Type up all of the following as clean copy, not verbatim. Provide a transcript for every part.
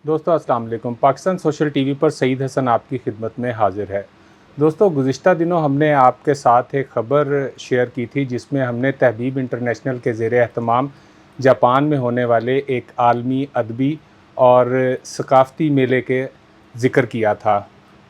دوستو السلام علیکم۔ پاکستان سوشل ٹی وی پر سعید حسن آپ کی خدمت میں حاضر ہے۔ دوستو گزشتہ دنوں ہم نے آپ کے ساتھ ایک خبر شیئر کی تھی جس میں ہم نے تہذیب انٹرنیشنل کے زیر اہتمام جاپان میں ہونے والے ایک عالمی ادبی اور ثقافتی میلے کے ذکر کیا تھا۔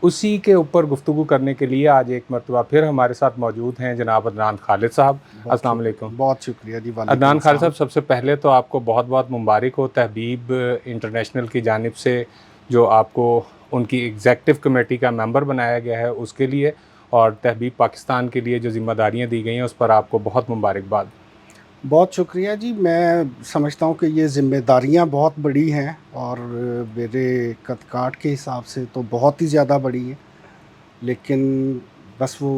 اسی کے اوپر گفتگو کرنے کے لیے آج ایک مرتبہ پھر ہمارے ساتھ موجود ہیں جناب عدنان خالد صاحب۔ السلام علیکم۔ بہت شکریہ جی۔ عدنان خالد صاحب، سب سے پہلے تو آپ کو بہت بہت مبارک ہو تہذیب انٹرنیشنل کی جانب سے، جو آپ کو ان کی ایگزیکٹو کمیٹی کا ممبر بنایا گیا ہے اس کے لیے، اور تہذیب پاکستان کے لیے جو ذمہ داریاں دی گئی ہیں اس پر آپ کو بہت مبارکباد۔ بہت شکریہ جی۔ میں سمجھتا ہوں کہ یہ ذمہ داریاں بہت بڑی ہیں اور میرے قد کاٹ کے حساب سے تو بہت ہی زیادہ بڑی ہیں، لیکن بس وہ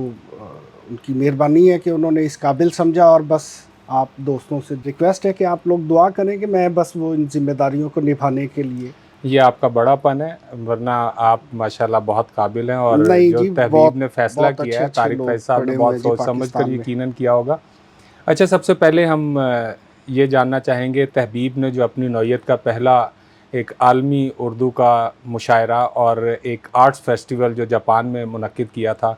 ان کی مہربانی ہے کہ انہوں نے اس قابل سمجھا، اور بس آپ دوستوں سے ریکویسٹ ہے کہ آپ لوگ دعا کریں کہ میں بس وہ ان ذمہ داریوں کو نبھانے کے لیے۔ یہ آپ کا بڑا پن ہے، ورنہ آپ ماشاءاللہ بہت قابل ہیں، اور نہیں جو جی، تہذیب بہت نے فیصلہ بہت کیا اچھے ہے، اچھے طارق لوگ فیض صاحب نے پڑے ہوئے بہت ہیں جی سوچ سمجھ کر پاکستان میں۔ یقیناً کیا ہوگا۔ اچھا، سب سے پہلے ہم یہ جاننا چاہیں گے، تہذیب نے جو اپنی نوعیت کا پہلا ایک عالمی اردو کا مشاعرہ اور ایک آرٹس فیسٹیول جو جاپان میں منعقد کیا تھا،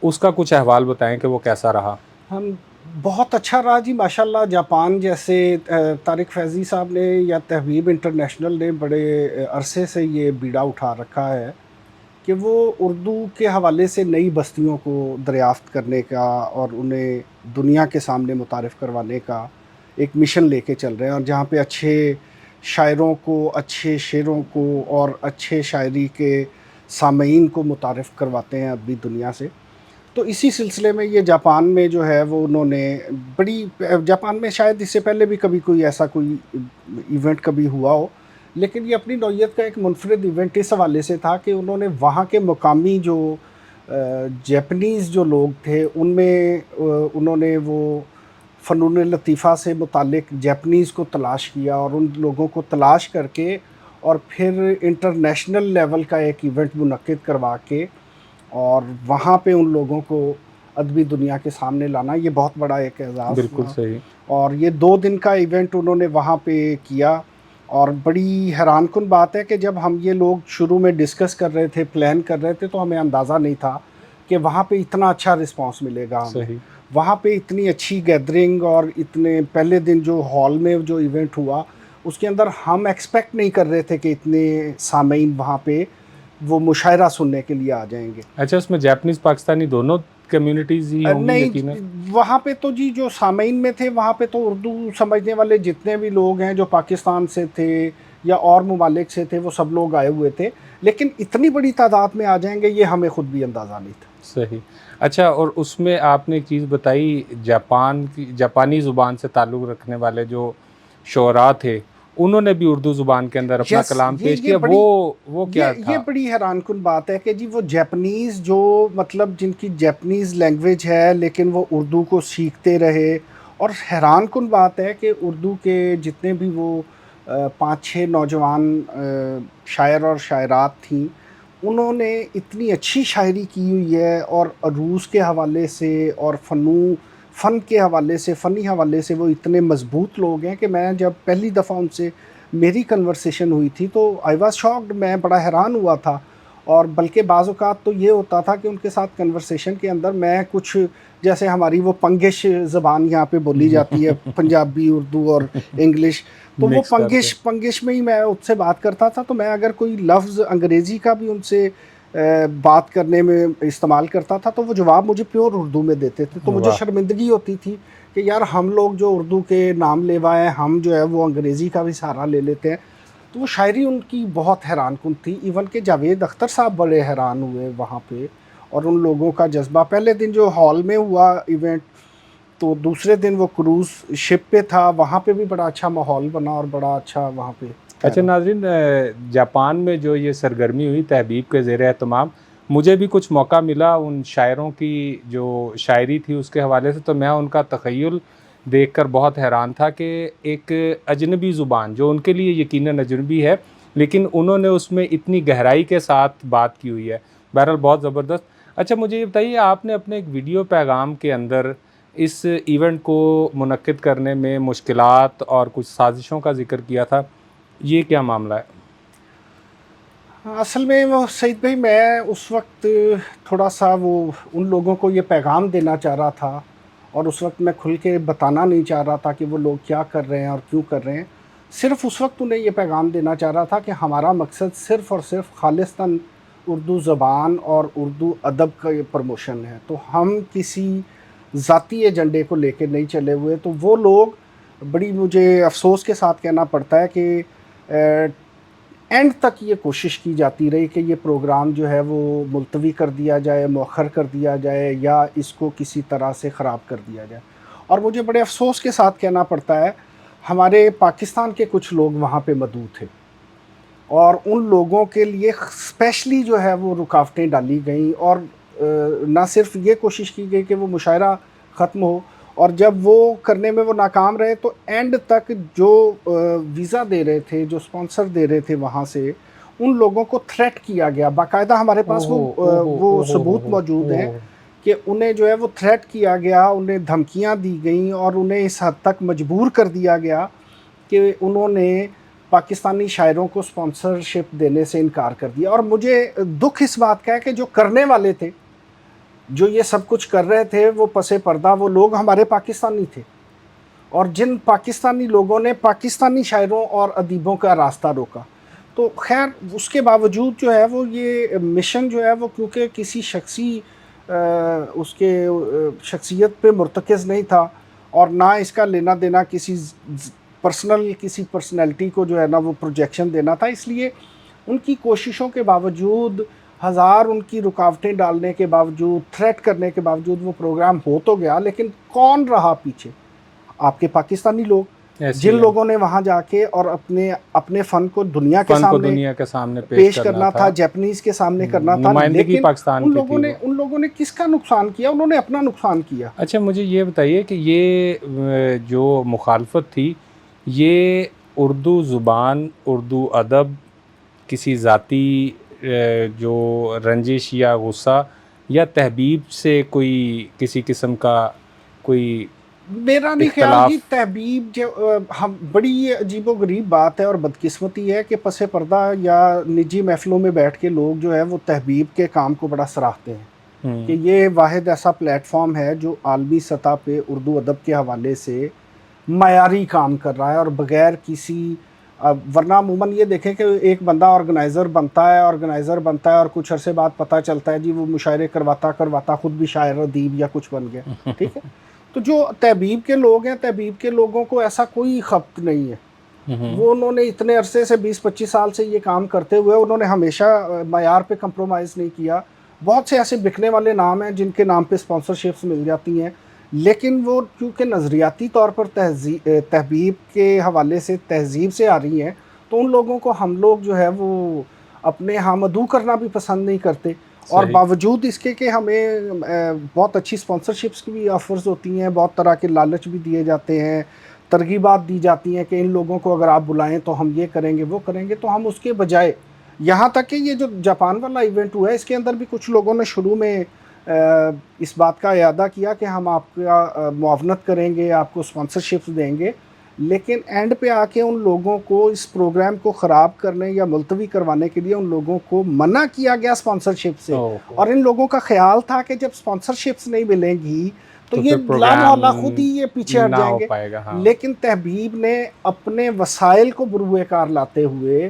اس کا کچھ احوال بتائیں کہ وہ کیسا رہا؟ ہم بہت اچھا رہا جی ماشاءاللہ۔ جاپان جیسے طارق فیضی صاحب نے یا تہذیب انٹرنیشنل نے بڑے عرصے سے یہ بیڑا اٹھا رکھا ہے کہ وہ اردو کے حوالے سے نئی بستیوں کو دریافت کرنے کا اور انہیں دنیا کے سامنے متعارف کروانے کا ایک مشن لے کے چل رہے ہیں، اور جہاں پہ اچھے شاعروں کو، اچھے شعروں کو اور اچھے شاعری کے سامعین کو متعارف کرواتے ہیں ادبی دنیا سے۔ تو اسی سلسلے میں یہ جاپان میں جو ہے وہ انہوں نے بڑی، جاپان میں شاید اس سے پہلے بھی کبھی کوئی ایسا کوئی ایونٹ کبھی ہوا ہو، لیکن یہ اپنی نوعیت کا ایک منفرد ایونٹ اس حوالے سے تھا کہ انہوں نے وہاں کے مقامی جو جیپنیز جو لوگ تھے ان میں انہوں نے وہ فنون لطیفہ سے متعلق جیپنیز کو تلاش کیا، اور ان لوگوں کو تلاش کر کے اور پھر انٹرنیشنل لیول کا ایک ایونٹ منعقد کروا کے اور وہاں پہ ان لوگوں کو ادبی دنیا کے سامنے لانا، یہ بہت بڑا ایک اعزاز بالکل ہوا۔ صحیح۔ اور یہ 2 دن کا ایونٹ انہوں نے وہاں پہ کیا، اور بڑی حیران کن بات ہے کہ جب ہم یہ لوگ شروع میں ڈسکس کر رہے تھے، پلان کر رہے تھے، تو ہمیں اندازہ نہیں تھا کہ وہاں پہ اتنا اچھا رسپانس ملے گا ہمیں، صحیح۔ وہاں پہ اتنی اچھی گیدرنگ، اور اتنے پہلے دن جو ہال میں جو ایونٹ ہوا اس کے اندر ہم ایکسپیکٹ نہیں کر رہے تھے کہ اتنے سامعین وہاں پہ وہ مشاعرہ سننے کے لیے آ جائیں گے۔ اچھا، اس میں جاپنیز پاکستانی دونوں کمیونٹیز ہی ہوں گی یقیناً؟ نہیں، وہاں پہ تو جی جو سامعین میں تھے وہاں پہ تو اردو سمجھنے والے جتنے بھی لوگ ہیں جو پاکستان سے تھے یا اور ممالک سے تھے وہ سب لوگ آئے ہوئے تھے، لیکن اتنی بڑی تعداد میں آ جائیں گے یہ ہمیں خود بھی اندازہ نہیں تھا۔ صحیح۔ اچھا، اور اس میں آپ نے ایک چیز بتائی، جاپانی زبان سے تعلق رکھنے والے جو شعراء تھے انہوں نے بھی اردو زبان کے اندر اپنا یس، کلام پیش یہ کیا، بڑی وہ کیا یہ تھا؟ بڑی حیران کن بات ہے کہ جی وہ جیپنیز جو مطلب جن کی جیپنیز لینگویج ہے لیکن وہ اردو کو سیکھتے رہے، اور حیران کن بات ہے کہ اردو کے جتنے بھی وہ 5-6 نوجوان شاعر اور شاعرات تھیں، انہوں نے اتنی اچھی شاعری کی ہوئی ہے، اور عروض کے حوالے سے اور فن کے حوالے سے، فنی حوالے سے وہ اتنے مضبوط لوگ ہیں کہ میں جب پہلی دفعہ ان سے میری کنورسیشن ہوئی تھی تو آئی واز شاکڈ، میں بڑا حیران ہوا تھا۔ اور بلکہ بعض اوقات تو یہ ہوتا تھا کہ ان کے ساتھ کنورسیشن کے اندر میں کچھ، جیسے ہماری وہ پنگش زبان یہاں پہ بولی جاتی ہے، پنجابی، اردو اور انگلش، تو وہ مکس کرتے پنگش میں ہی میں ان سے بات کرتا تھا، تو میں اگر کوئی لفظ انگریزی کا بھی ان سے بات کرنے میں استعمال کرتا تھا تو وہ جواب مجھے پیور اردو میں دیتے تھے، تو مجھے واہ، شرمندگی ہوتی تھی کہ یار ہم لوگ جو اردو کے نام لیوا ہیں ہم جو ہے وہ انگریزی کا بھی سہارا لے لیتے ہیں۔ تو وہ شاعری ان کی بہت حیران کن تھی، ایون کہ جاوید اختر صاحب بڑے حیران ہوئے وہاں پہ، اور ان لوگوں کا جذبہ پہلے دن جو ہال میں ہوا ایونٹ، تو دوسرے دن وہ کروز شپ پہ تھا، وہاں پہ بھی بڑا اچھا ماحول بنا اور بڑا اچھا وہاں پہ اچھا ٹھہرا۔ ناظرین، جاپان میں جو یہ سرگرمی ہوئی تہذیب کے زیر اہتمام، مجھے بھی کچھ موقع ملا ان شاعروں کی جو شاعری تھی اس کے حوالے سے، تو میں ان کا تخیل دیکھ کر بہت حیران تھا کہ ایک اجنبی زبان جو ان کے لیے یقیناً اجنبی ہے، لیکن انہوں نے اس میں اتنی گہرائی کے ساتھ بات کی ہوئی ہے۔ بہرحال بہت زبردست۔ اچھا، مجھے یہ بتائیے، آپ نے اپنے ایک ویڈیو پیغام کے اندر اس ایونٹ کو منعقد کرنے میں مشکلات اور کچھ سازشوں کا ذکر کیا تھا، یہ کیا معاملہ ہے؟ اصل میں وہ سعید بھائی میں اس وقت تھوڑا سا وہ ان لوگوں کو یہ پیغام دینا چاہ رہا تھا، اور اس وقت میں کھل کے بتانا نہیں چاہ رہا تھا کہ وہ لوگ کیا کر رہے ہیں اور کیوں کر رہے ہیں. صرف اس وقت انہیں یہ پیغام دینا چاہ رہا تھا کہ ہمارا مقصد صرف اور صرف خالصتاً اردو زبان اور اردو ادب کا یہ پروموشن ہے. تو ہم کسی ذاتی ایجنڈے کو لے کے نہیں چلے ہوئے. تو وہ لوگ بڑی مجھے افسوس کے ساتھ کہنا پڑتا ہے کہ اینڈ تک یہ کوشش کی جاتی رہی کہ یہ پروگرام جو ہے وہ ملتوی کر دیا جائے، مؤخر کر دیا جائے، یا اس کو کسی طرح سے خراب کر دیا جائے. اور مجھے بڑے افسوس کے ساتھ کہنا پڑتا ہے ہمارے پاکستان کے کچھ لوگ وہاں پہ مدعو تھے، اور ان لوگوں کے لیے اسپیشلی جو ہے وہ رکاوٹیں ڈالی گئیں، اور نہ صرف یہ کوشش کی گئی کہ وہ مشاعرہ ختم ہو، اور جب وہ کرنے میں وہ ناکام رہے تو اینڈ تک جو ویزا دے رہے تھے، جو سپانسر دے رہے تھے وہاں سے، ان لوگوں کو تھریٹ کیا گیا. باقاعدہ ہمارے پاس وہ ثبوت موجود ہیں کہ انہیں جو ہے وہ تھریٹ کیا گیا، انہیں دھمکیاں دی گئیں، اور انہیں اس حد تک مجبور کر دیا گیا کہ انہوں نے پاکستانی شاعروں کو سپانسرشپ دینے سے انکار کر دیا. اور مجھے دکھ اس بات کا ہے کہ جو کرنے والے تھے، جو یہ سب کچھ کر رہے تھے، وہ پس پردہ وہ لوگ ہمارے پاکستانی تھے، اور جن پاکستانی لوگوں نے پاکستانی شاعروں اور ادیبوں کا راستہ روکا. تو خیر اس کے باوجود جو ہے وہ یہ مشن جو ہے وہ کیونکہ کسی شخصی اس کے شخصیت پہ مرتکز نہیں تھا، اور نہ اس کا لینا دینا کسی کسی پرسنالٹی کو جو ہے نا وہ پروجیکشن دینا تھا، اس لیے ان کی کوششوں کے باوجود، ہزار ان کی رکاوٹیں ڈالنے کے باوجود، تھریٹ کرنے کے باوجود وہ پروگرام ہو تو گیا. لیکن کون رہا پیچھے؟ آپ کے پاکستانی لوگ، جن لوگوں نے وہاں جا کے اور اپنے فن کو دنیا کے سامنے پیش کرنا تھا، جیپنیز کے سامنے کرنا تھا. نمائندگی پاکستان کی تھی. ان لوگوں نے کس کا نقصان کیا؟ انہوں نے اپنا نقصان کیا. اچھا مجھے یہ بتائیے کہ یہ جو مخالفت تھی، یہ اردو زبان، اردو ادب، کسی ذاتی جو رنجش یا غصہ یا تحبیب سے کوئی کسی قسم کا کوئی میرا نہیں خیال کہ تحبیب ہم بڑی عجیب و غریب بات ہے اور بدقسمتی ہے کہ پس پردہ یا نجی محفلوں میں بیٹھ کے لوگ جو ہے وہ تحبیب کے کام کو بڑا سراہتے ہیں کہ یہ واحد ایسا پلیٹ فارم ہے جو عالمی سطح پہ اردو ادب کے حوالے سے معیاری کام کر رہا ہے، اور بغیر کسی ورنہ عموماً یہ دیکھیں کہ ایک بندہ آرگنائزر بنتا ہے اور کچھ عرصے بعد پتہ چلتا ہے جی وہ مشاعرے کرواتا خود بھی شاعر ادیب یا کچھ بن گیا. ٹھیک ہے. تو جو تحبیب کے لوگ ہیں، تحبیب کے لوگوں کو ایسا کوئی خبت نہیں ہے. وہ انہوں نے اتنے عرصے سے 20-25 سال سے یہ کام کرتے ہوئے انہوں نے ہمیشہ معیار پہ کمپرومائز نہیں کیا. بہت سے ایسے بکنے والے نام ہیں جن کے نام پہ سپانسرشپس مل جاتی ہیں، لیکن وہ کیونکہ نظریاتی طور پر تحبیب کے حوالے سے تہذیب سے آ رہی ہیں، تو ان لوگوں کو ہم لوگ جو ہے وہ اپنے مدعو کرنا بھی پسند نہیں کرتے. اور باوجود اس کے کہ ہمیں بہت اچھی سپانسرشپس کی بھی آفرز ہوتی ہیں، بہت طرح کے لالچ بھی دیے جاتے ہیں، ترغیبات دی جاتی ہیں کہ ان لوگوں کو اگر آپ بلائیں تو ہم یہ کریں گے وہ کریں گے، تو ہم اس کے بجائے یہاں تک کہ یہ جو جاپان والا ایونٹ ہوا ہے اس کے اندر بھی کچھ لوگوں نے شروع میں اس بات کا اعادہ کیا کہ ہم آپ کا معاونت کریں گے، آپ کو سپانسرشپس دیں گے، لیکن اینڈ پہ آ کے ان لوگوں کو اس پروگرام کو خراب کرنے یا ملتوی کروانے کے لیے ان لوگوں کو منع کیا گیا سپانسرشپ سے. اور ان لوگوں کا خیال تھا کہ جب سپانسرشپس نہیں ملیں گی تو یہ لا محالہ خود ہی یہ پیچھے ہٹ جائیں گے. لیکن تحبیب نے اپنے وسائل کو بروئے کار لاتے ہوئے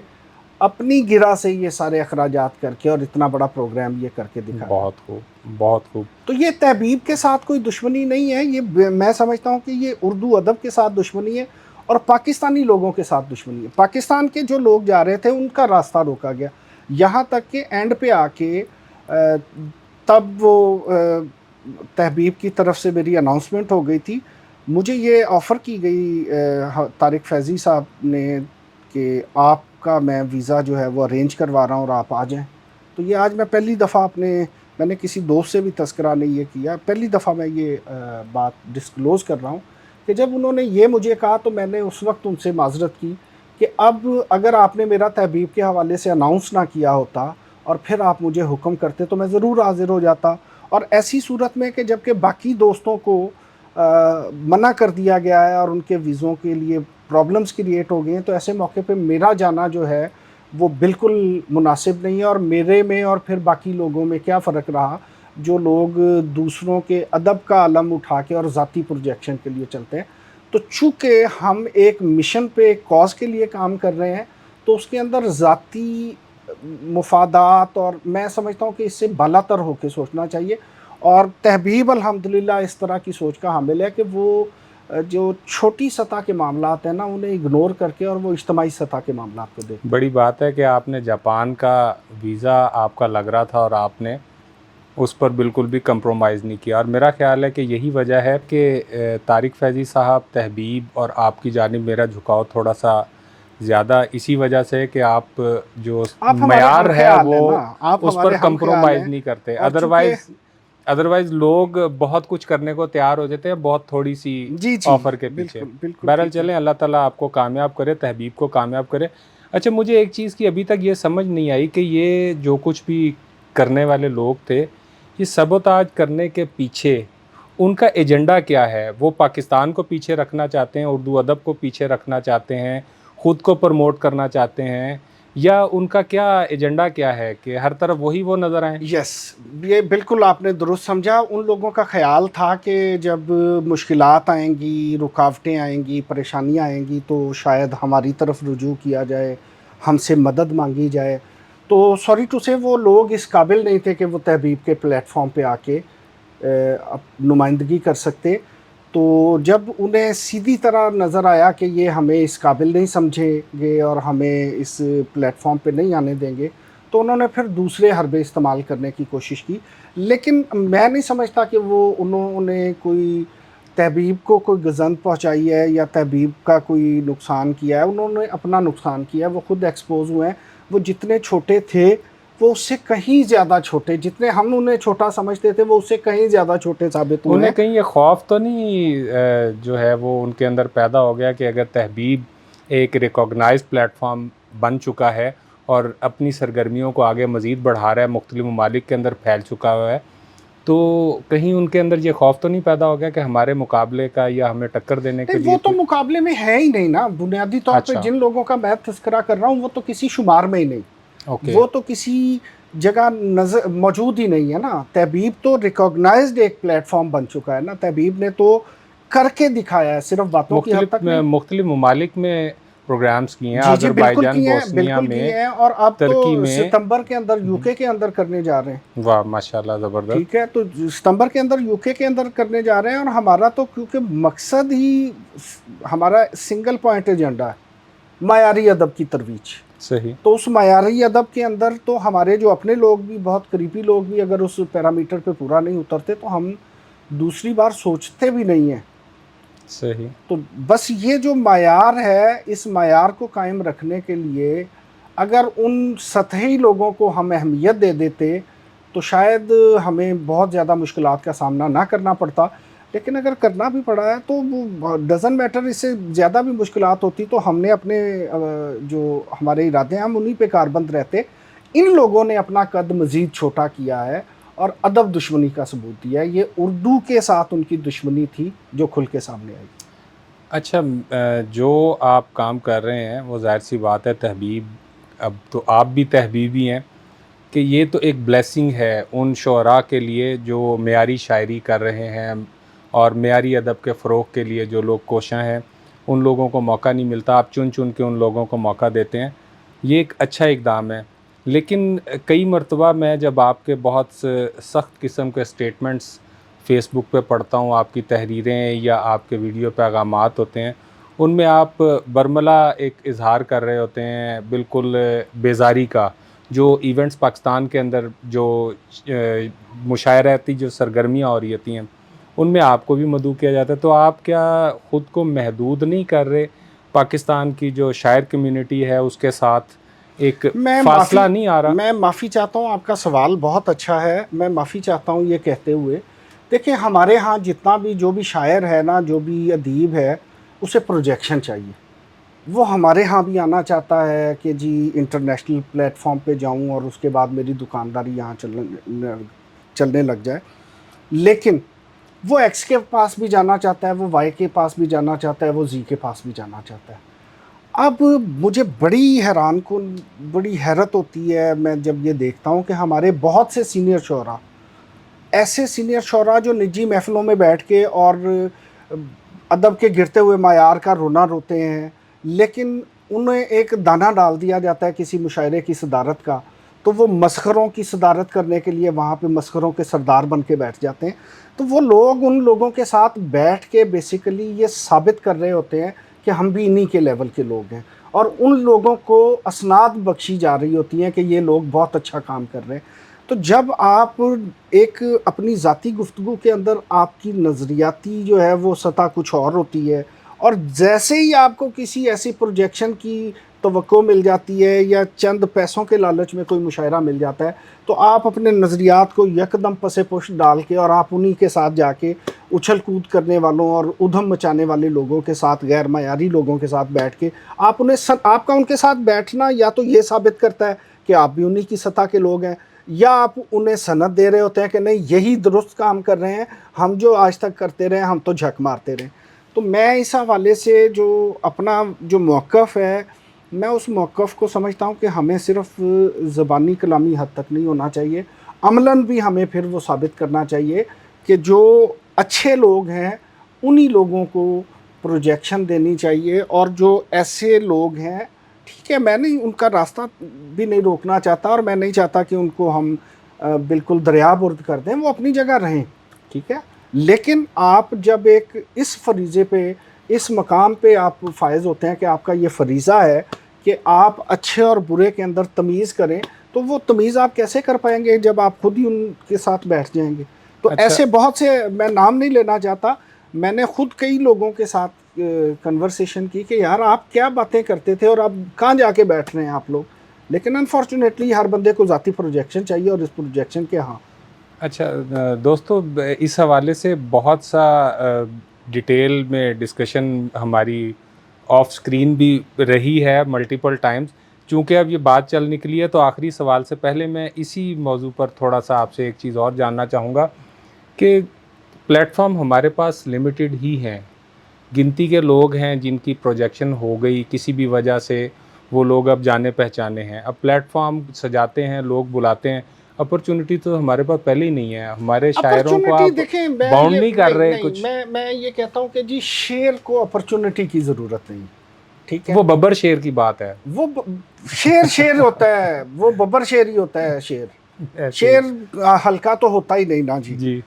اپنی گرہ سے یہ سارے اخراجات کر کے اور اتنا بڑا پروگرام یہ کر کے دکھا. بہت خوب، بہت خوب. تو یہ تحبیب کے ساتھ کوئی دشمنی نہیں ہے، یہ میں سمجھتا ہوں کہ یہ اردو ادب کے ساتھ دشمنی ہے اور پاکستانی لوگوں کے ساتھ دشمنی ہے. پاکستان کے جو لوگ جا رہے تھے ان کا راستہ روکا گیا، یہاں تک کہ اینڈ پہ آ کے تب وہ تحبیب کی طرف سے میری اناؤنسمنٹ ہو گئی تھی، مجھے یہ آفر کی گئی طارق فیضی صاحب نے کہ آپ کا میں ویزا جو ہے وہ ارینج کروا رہا ہوں اور آپ آ جائیں. تو یہ آج میں پہلی دفعہ میں نے کسی دوست سے بھی تذکرہ نہیں یہ کیا، پہلی دفعہ میں یہ بات ڈسکلوز کر رہا ہوں کہ جب انہوں نے یہ مجھے کہا تو میں نے اس وقت ان سے معذرت کی کہ اب اگر آپ نے میرا تحبیب کے حوالے سے اناؤنس نہ کیا ہوتا اور پھر آپ مجھے حکم کرتے تو میں ضرور حاضر ہو جاتا. اور ایسی صورت میں کہ جب کہ باقی دوستوں کو منع کر دیا گیا ہے اور ان کے ویزوں کے لیے پرابلمز کریٹ ہو گئی ہیں، تو ایسے موقع پہ میرا جانا جو ہے وہ بالکل مناسب نہیں ہے. اور میرے میں اور پھر باقی لوگوں میں کیا فرق رہا, جو لوگ دوسروں کے ادب کا علم اٹھا کے اور ذاتی پروجیکشن کے لیے چلتے ہیں. تو چونکہ ہم ایک مشن پہ ایک کاز کے لیے کام کر رہے ہیں, تو اس کے اندر ذاتی مفادات, اور میں سمجھتا ہوں کہ اس سے بالاتر ہو کے سوچنا چاہیے. اور تحبیب الحمدللہ اس طرح کی سوچ کا حامل ہے کہ وہ جو چھوٹی سطح کے معاملات ہیں نا, انہیں اگنور کر کے اور وہ اجتماعی سطح کے معاملات کو دیکھتے ہیں. بڑی بات ہے کہ آپ نے جاپان کا ویزا آپ کا لگ رہا تھا اور آپ نے اس پر بالکل بھی کمپرومائز نہیں کیا, اور میرا خیال ہے کہ یہی وجہ ہے کہ طارق فیضی صاحب, تحبیب اور آپ کی جانب میرا جھکاؤ تھوڑا سا زیادہ اسی وجہ سے کہ آپ جو آپ ہمارے ہم معیار ہے خیال ہیں وہ نا, آپ اس پر ہمارے ہم خیال کمپرومائز ہیں. نہیں کرتے. اور چونکہ ادروائز لوگ بہت کچھ کرنے کو تیار ہو جاتے ہیں بہت تھوڑی سی جی جی آفر کے پیچھے. بالکل بالکل بہرحال ٹھیک ہے. چلیں, اللہ تعالیٰ آپ کو کامیاب کرے, تحبیب کو کامیاب کرے. اچھا, مجھے ایک چیز کی ابھی تک یہ سمجھ نہیں آئی کہ یہ جو کچھ بھی کرنے والے لوگ تھے, یہ سبوتاج کرنے کے پیچھے ان کا ایجنڈا کیا ہے؟ وہ پاکستان کو پیچھے رکھنا چاہتے ہیں, اردو ادب کو پیچھے رکھنا چاہتے ہیں, خود کو پروموٹ کرنا چاہتے ہیں, یا ان کا کیا ایجنڈا کیا ہے کہ ہر طرف وہی وہ نظر آئیں؟ یس, یہ بالکل آپ نے درست سمجھا. ان لوگوں کا خیال تھا کہ جب مشکلات آئیں گی, رکاوٹیں آئیں گی, پریشانیاں آئیں گی, تو شاید ہماری طرف رجوع کیا جائے, ہم سے مدد مانگی جائے. تو سوری ٹو سے وہ لوگ اس قابل نہیں تھے کہ وہ تحبیب کے پلیٹ فارم پہ آ کے نمائندگی کر سکتے. تو جب انہیں سیدھی طرح نظر آیا کہ یہ ہمیں اس قابل نہیں سمجھیں گے اور ہمیں اس پلیٹ فارم پہ نہیں آنے دیں گے, تو انہوں نے پھر دوسرے حربے استعمال کرنے کی کوشش کی. لیکن میں نہیں سمجھتا کہ انہوں نے کوئی تحبیب کو کوئی گزند پہنچائی ہے یا تحبیب کا کوئی نقصان کیا ہے. انہوں نے اپنا نقصان کیا ہے, وہ خود ایکسپوز ہوئے ہیں. وہ جتنے چھوٹے تھے وہ اس سے کہیں زیادہ چھوٹے, جتنے ہم انہیں چھوٹا سمجھتے تھے وہ اس سے کہیں زیادہ چھوٹے ثابت ہوئے انہیں ہیں. کہیں یہ خوف تو نہیں جو ہے وہ ان کے اندر پیدا ہو گیا کہ اگر تحبیب ایک ریکوگنائز پلیٹ فارم بن چکا ہے اور اپنی سرگرمیوں کو آگے مزید بڑھا رہا ہے, مختلف ممالک کے اندر پھیل چکا ہوا ہے, تو کہیں ان کے اندر یہ خوف تو نہیں پیدا ہو گیا کہ ہمارے مقابلے کا یا ہمیں ٹکر دینے کے نہیں, لیے وہ تو مقابلے میں ہے ہی نہیں نا. بنیادی طور پہ اچھا, جن لوگوں کا میں تذکرہ کر رہا ہوں وہ تو کسی شمار میں ہی نہیں, اوکے, وہ تو کسی جگہ نظر موجود ہی نہیں ہے نا. تحبیب تو ریکوگنائزڈ ایک پلیٹ فارم بن چکا ہے نا. تحبیب نے تو کر کے دکھایا ہے, صرف باتوں کی حد تک نہیں. مختلف ممالک میں پروگرامز کیے ہیں, جی جی بالکل آذربائیجان, کیے ہیں, بوسنیا بالکل میں, کیے ہیں. اور اب تو ترکی میں. ستمبر کے اندر یو کے کے اندر کرنے جا رہے ہیں. واہ ماشاءاللہ, زبردست. ٹھیک ہے, تو ستمبر کے اندر یو کے اندر کرنے جا رہے ہیں. اور ہمارا تو کیونکہ مقصد ہی ہمارا سنگل پوائنٹ ایجنڈا ہے, معیاری ادب کی ترویج. صحیح. تو اس معیاری ادب کے اندر تو ہمارے جو اپنے لوگ بھی, بہت قریبی لوگ بھی, اگر اس پیرامیٹر پہ پورا نہیں اترتے تو ہم دوسری بار سوچتے بھی نہیں ہیں. صحیح. تو بس یہ جو معیار ہے, اس معیار کو قائم رکھنے کے لیے اگر ان سطحی لوگوں کو ہم اہمیت دے دیتے تو شاید ہمیں بہت زیادہ مشکلات کا سامنا نہ کرنا پڑتا. لیکن اگر کرنا بھی پڑا ہے تو وہ ڈزنٹ میٹر, اس سے زیادہ بھی مشکلات ہوتی تو ہم نے اپنے جو ہمارے ارادے ہیں ہم انہی پہ کاربند رہتے. ان لوگوں نے اپنا قد مزید چھوٹا کیا ہے اور ادب دشمنی کا ثبوت دیا ہے. یہ اردو کے ساتھ ان کی دشمنی تھی جو کھل کے سامنے آئی. اچھا, جو آپ کام کر رہے ہیں وہ ظاہر سی بات ہے, تحبیب, اب تو آپ بھی تحبیبی ہیں, کہ یہ تو ایک بلیسنگ ہے ان شعراء کے لیے جو معیاری شاعری کر رہے ہیں اور معیاری ادب کے فروغ کے لیے جو لوگ کوشاں ہیں, ان لوگوں کو موقع نہیں ملتا. آپ چن چن کے ان لوگوں کو موقع دیتے ہیں, یہ ایک اچھا اقدام ہے. لیکن کئی مرتبہ میں جب آپ کے بہت سخت قسم کے سٹیٹمنٹس فیس بک پہ پڑھتا ہوں, آپ کی تحریریں یا آپ کے ویڈیو پیغامات ہوتے ہیں, ان میں آپ برملا ایک اظہار کر رہے ہوتے ہیں بالکل بیزاری کا, جو ایونٹس پاکستان کے اندر جو مشاعراتی جو سرگرمیاں ہو رہی ہوتی ہیں ان میں آپ کو بھی مدعو کیا جاتا ہے. تو آپ کیا خود کو محدود نہیں کر رہے؟ پاکستان کی جو شاعر کمیونٹی ہے اس کے ساتھ ایک فاصلہ نہیں آ رہا؟ میں معافی چاہتا ہوں, آپ کا سوال بہت اچھا ہے. میں معافی چاہتا ہوں یہ کہتے ہوئے, دیکھیں ہمارے ہاں جتنا بھی جو بھی شاعر ہے نا, جو بھی ادیب ہے, اسے پروجیکشن چاہیے. وہ ہمارے ہاں بھی آنا چاہتا ہے کہ جی انٹرنیشنل پلیٹ فارم پہ جاؤں اور اس کے بعد میری دکانداری یہاں چلنے لگ جائے. لیکن وہ ایکس کے پاس بھی جانا چاہتا ہے, وہ وائی کے پاس بھی جانا چاہتا ہے, وہ زی کے پاس بھی جانا چاہتا ہے. اب مجھے بڑی حیرت ہوتی ہے میں جب یہ دیکھتا ہوں کہ ہمارے بہت سے سینئر شعراء، ایسے سینئر شعراء جو نجی محفلوں میں بیٹھ کے اور ادب کے گرتے ہوئے معیار کا رونا روتے ہیں، لیکن انہیں ایک دانہ ڈال دیا جاتا ہے کسی مشاعرے کی صدارت کا، تو وہ مسخروں کی صدارت کرنے کے لیے وہاں پہ مسخروں کے سردار بن کے بیٹھ جاتے ہیں. تو وہ لوگ ان لوگوں کے ساتھ بیٹھ کے بیسیکلی یہ ثابت کر رہے ہوتے ہیں کہ ہم بھی انہی کے لیول کے لوگ ہیں، اور ان لوگوں کو اسناد بخشی جا رہی ہوتی ہیں کہ یہ لوگ بہت اچھا کام کر رہے ہیں. تو جب آپ ایک اپنی ذاتی گفتگو کے اندر آپ کی نظریاتی جو ہے وہ سطح کچھ اور ہوتی ہے، اور جیسے ہی آپ کو کسی ایسی پروجیکشن کی توقع مل جاتی ہے یا چند پیسوں کے لالچ میں کوئی مشاعرہ مل جاتا ہے، تو آپ اپنے نظریات کو یکدم پس پش ڈال کے اور آپ انہی کے ساتھ جا کے اچھل کود کرنے والوں اور ادھم مچانے والے لوگوں کے ساتھ، غیر معیاری لوگوں کے ساتھ بیٹھ کے آپ کا ان کے ساتھ بیٹھنا یا تو یہ ثابت کرتا ہے کہ آپ بھی انہی کی سطح کے لوگ ہیں، یا آپ انہیں سند دے رہے ہوتے ہیں کہ نہیں یہی درست کام کر رہے ہیں، ہم جو آج تک کرتے رہے ہم تو جھک مارتے رہے. تو میں اس حوالے سے جو اپنا جو موقف ہے، میں اس موقف کو سمجھتا ہوں کہ ہمیں صرف زبانی کلامی حد تک نہیں ہونا چاہیے، عملاً بھی ہمیں پھر وہ ثابت کرنا چاہیے کہ جو اچھے لوگ ہیں انہی لوگوں کو پروجیکشن دینی چاہیے، اور جو ایسے لوگ ہیں ٹھیک ہے، میں نہیں ان کا راستہ بھی نہیں روکنا چاہتا، اور میں نہیں چاہتا کہ ان کو ہم بالکل دریا برد کر دیں، وہ اپنی جگہ رہیں ٹھیک ہے، لیکن آپ جب ایک اس فریضے پہ، اس مقام پہ آپ فائز ہوتے ہیں کہ آپ کا یہ فریضہ ہے کہ آپ اچھے اور برے کے اندر تمیز کریں، تو وہ تمیز آپ کیسے کر پائیں گے جب آپ خود ہی ان کے ساتھ بیٹھ جائیں گے. تو اچھا، ایسے بہت سے، میں نام نہیں لینا چاہتا، میں نے خود کئی لوگوں کے ساتھ کنورسیشن کی کہ یار آپ کیا باتیں کرتے تھے اور اب کہاں جا کے بیٹھ رہے ہیں آپ لوگ. لیکن انفارچونیٹلی ہر بندے کو ذاتی پروجیکشن چاہیے، اور اس پروجیکشن کے اچھا دوستو، اس حوالے سے بہت سا ڈیٹیل میں ڈسکشن ہماری آف سکرین بھی رہی ہے ملٹیپل ٹائمز. چونکہ اب یہ بات چل نکلی ہے تو آخری سوال سے پہلے میں اسی موضوع پر تھوڑا سا آپ سے ایک چیز اور جاننا چاہوں گا کہ پلیٹ فارم ہمارے پاس لمیٹڈ ہی ہیں، گنتی کے لوگ ہیں جن کی پروجیکشن ہو گئی کسی بھی وجہ سے، وہ لوگ اب جانے پہچانے ہیں، اب پلیٹ فارم سجاتے ہیں، لوگ بلاتے ہیں. اپرچونٹی تو ہمارے پاس پہلے ہی نہیں ہے، ہمارے شاعروں کو اپرچونٹی آپ دیکھیں، میں باؤنڈ یہ نہیں کر رہے کچھ. میں یہ کہتا ہوں کہ جی شعر کو اپرچونٹی کی ضرورت نہیں ٹھیک ہے. وہ ببر شیر کی بات ہے، وہ شعر ہوتا ہے، وہ ببر شعر ہی ہوتا ہے. شعر ہلکا تو ہوتا ہی نہیں نا جی.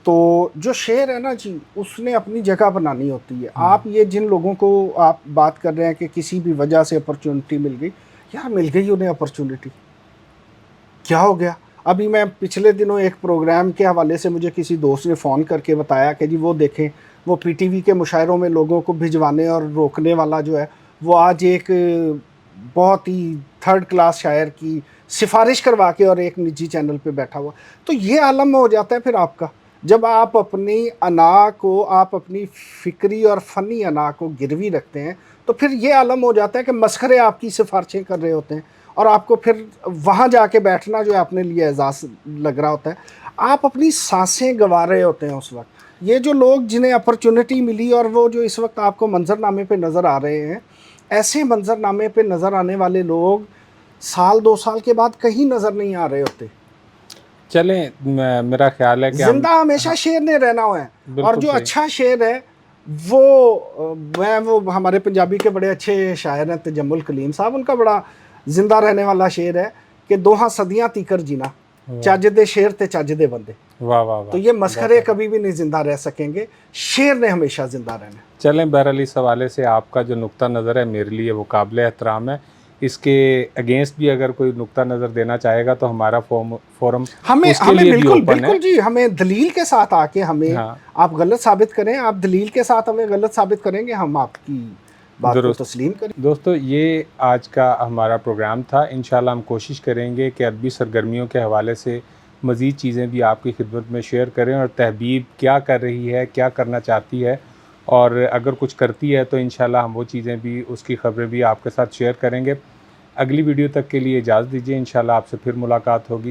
تو جو شعر ہے نا جی، اس نے اپنی جگہ بنانی ہوتی ہے. آپ یہ جن لوگوں کو آپ بات کر رہے ہیں کہ کسی بھی وجہ سے اپرچونٹی مل گئی، یار مل گئی انہیں اپرچونٹی، کیا ہو گیا؟ ابھی میں پچھلے دنوں ایک پروگرام کے حوالے سے مجھے کسی دوست نے فون کر کے بتایا کہ جی وہ دیکھیں، وہ پی ٹی وی کے مشاعروں میں لوگوں کو بھجوانے اور روکنے والا جو ہے، وہ آج ایک بہت ہی تھرڈ کلاس شاعر کی سفارش کروا کے اور ایک نجی چینل پہ بیٹھا ہوا. تو یہ عالم ہو جاتا ہے پھر آپ کا، جب آپ اپنی انا کو، آپ اپنی فکری اور فنی انا کو گروی رکھتے ہیں، تو پھر یہ عالم ہو جاتا ہے کہ مسخرے آپ کی سفارشیں کر رہے ہوتے ہیں، اور آپ کو پھر وہاں جا کے بیٹھنا جو ہے اپنے لیے اعزاز لگ رہا ہوتا ہے. آپ اپنی سانسیں گنوا رہے ہوتے ہیں اس وقت. یہ جو لوگ جنہیں اپرچونٹی ملی اور وہ جو اس وقت آپ کو منظر نامے پہ نظر آ رہے ہیں، ایسے منظر نامے پہ نظر آنے والے لوگ سال 2 سال کے بعد کہیں نظر نہیں آ رہے ہوتے. چلیں میرا خیال ہے کہ زندہ ہمیشہ شعر نے رہنا ہوا ہے، اور جو اچھا شعر ہے وہ ہمارے پنجابی کے بڑے اچھے شاعر ہیں تجمل کلیم صاحب، ان کا بڑا زندہ رہنے والا شعر ہے کہ دوہاں صدیاں تیکر جینا، چج دے شعر تے چج دے بندے. واہ واہ واہ. تو یہ مسخرے کبھی بھی نہیں زندہ رہ سکیں گے، شعر نے ہمیشہ زندہ رہنا. چلیں بہرحال اس حوالے سے آپ کا جو نقطہ نظر ہے میرے لیے وہ قابل احترام ہے. اس کے اگینسٹ بھی اگر کوئی نقطہ نظر دینا چاہے گا تو ہمارا فورم اس کے لیے بھی اوپن ہے. بالکل جی، ہمیں دلیل کے ساتھ آ کے ہمیں آپ غلط ثابت کریں، آپ دلیل کے ساتھ ہمیں غلط ثابت کریں گے، ہم آپ کی بات کو تسلیم کریں. دوستو یہ آج کا ہمارا پروگرام تھا. انشاءاللہ ہم کوشش کریں گے کہ ادبی سرگرمیوں کے حوالے سے مزید چیزیں بھی آپ کی خدمت میں شیئر کریں، اور تہذیب کیا کر رہی ہے، کیا کرنا چاہتی ہے، اور اگر کچھ کرتی ہے تو انشاءاللہ ہم وہ چیزیں بھی، اس کی خبریں بھی آپ کے ساتھ شیئر کریں گے. اگلی ویڈیو تک کے لیے اجازت دیجیے، انشاءاللہ آپ سے پھر ملاقات ہوگی.